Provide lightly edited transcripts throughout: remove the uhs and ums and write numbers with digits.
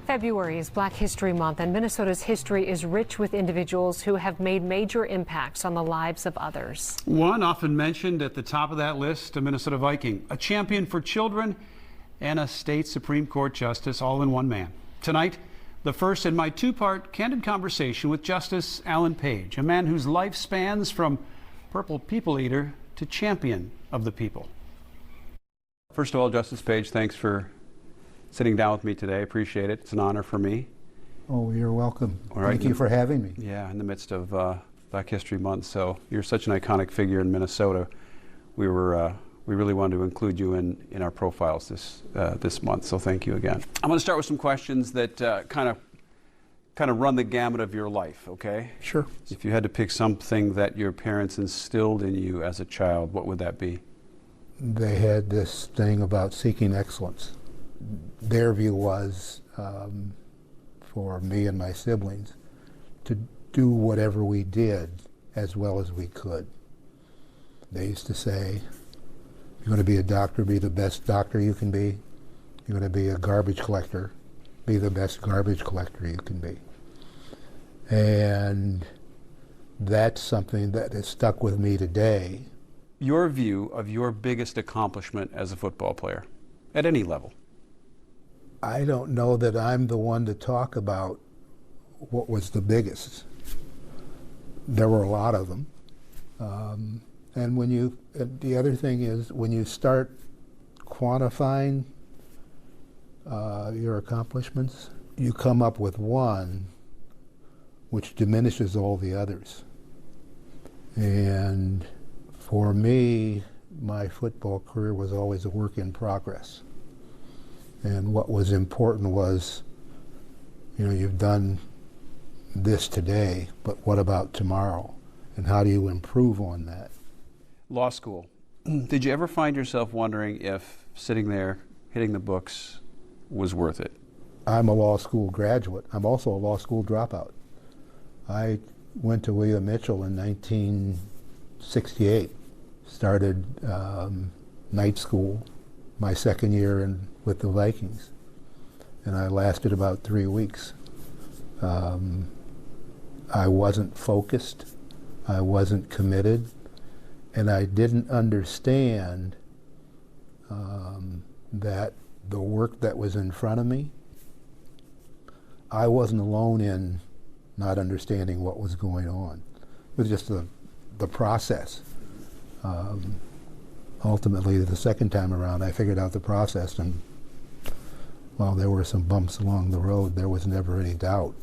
February is Black History Month, and Minnesota's history is rich with individuals who have made major impacts on the lives of others. One often mentioned at the top of that list, a Minnesota Viking, a champion for children, and a state Supreme Court justice, all in one man. Tonight, the first in my two-part candid conversation with Justice Alan Page, a man whose life spans from purple people eater to champion of the people. First of all, Justice Page, thanks for sitting down with me today. I appreciate it. It's an honor for me. Oh, you're welcome. All right. Thank you for having me. Yeah, in the midst of Black History Month. So you're such an iconic figure in Minnesota. We really wanted to include you in our profiles this month. So thank you again. I'm going to start with some questions that kind of run the gamut of your life. Okay? Sure. If you had to pick something that your parents instilled in you as a child, what would that be? They had this thing about seeking excellence. Their view was, for me and my siblings, to do whatever we did as well as we could. They used to say, you're going to be a doctor, be the best doctor you can be. You're going to be a garbage collector, be the best garbage collector you can be. And that's something that has stuck with me today. Your view of your biggest accomplishment as a football player, at any level? I don't know that I'm the one to talk about what was the biggest. There were a lot of them. And the other thing is, when you start quantifying your accomplishments, you come up with one which diminishes all the others. And for me, my football career was always a work in progress. And what was important was, you've done this today, but what about tomorrow? And how do you improve on that? Law school. Did you ever find yourself wondering if sitting there hitting the books was worth it? I'm a law school graduate. I'm also a law school dropout. I went to William Mitchell in 1968, started night school my second year with the Vikings, and I lasted about 3 weeks. I wasn't focused, I wasn't committed, and I didn't understand that the work that was in front of me, I wasn't alone in not understanding what was going on. It was just the process. Ultimately, the second time around, I figured out the process, and while there were some bumps along the road, there was never any doubt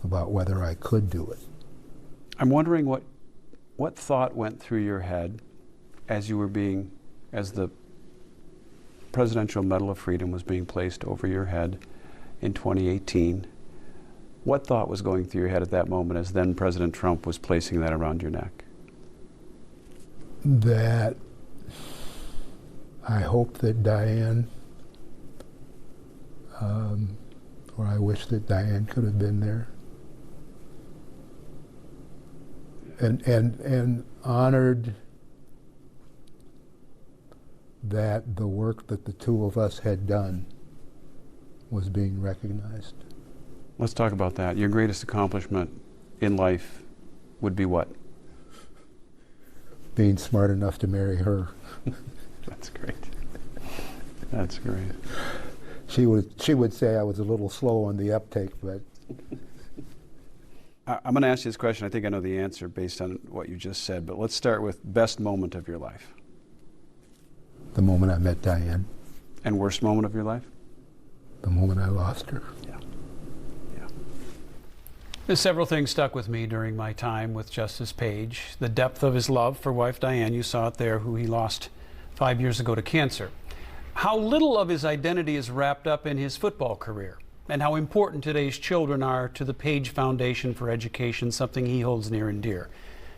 about whether I could do it. I'm wondering what thought went through your head as the Presidential Medal of Freedom was being placed over your head in 2018. What thought was going through your head at that moment as then President Trump was placing that around your neck? That I hope that Diane, or I wish that Diane could have been there, and honored that the work that the two of us had done was being recognized. Let's talk about that. Your greatest accomplishment in life would be what? Being smart enough to marry her. That's great. That's great. She would say I was a little slow on the uptake, but I'm going to ask you this question. I think I know the answer based on what you just said, but let's start with best moment of your life. The moment I met Diane. And worst moment of your life? The moment I lost her. Yeah. There's several things stuck with me during my time with Justice Page. The depth of his love for wife Diane, you saw it there, who he lost 5 years ago to cancer. How little of his identity is wrapped up in his football career, and how important today's children are to the Page Foundation for Education, something he holds near and dear.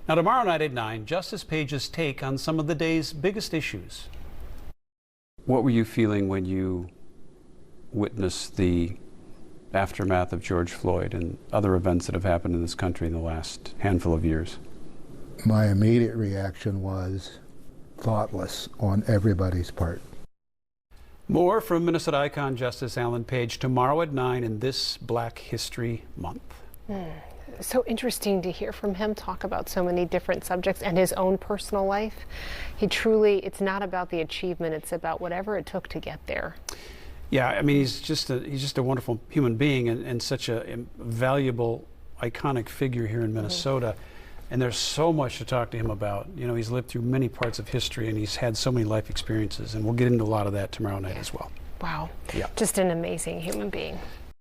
Now, tomorrow night at 9, Justice Page's take on some of the day's biggest issues. What were you feeling when you witnessed the aftermath of George Floyd and other events that have happened in this country in the last handful of years? My immediate reaction was thoughtless on everybody's part. More from Minnesota icon Justice Alan Page tomorrow at 9 in this Black History Month. So interesting to hear from him talk about so many different subjects and his own personal life. He truly, it's not about the achievement, it's about whatever it took to get there. Yeah, I mean, he's just a wonderful human being and such a valuable, iconic figure here in Minnesota. And there's so much to talk to him about. You know, he's lived through many parts of history and he's had so many life experiences, and we'll get into a lot of that tomorrow night as well. Wow. Yeah. Just an amazing human being.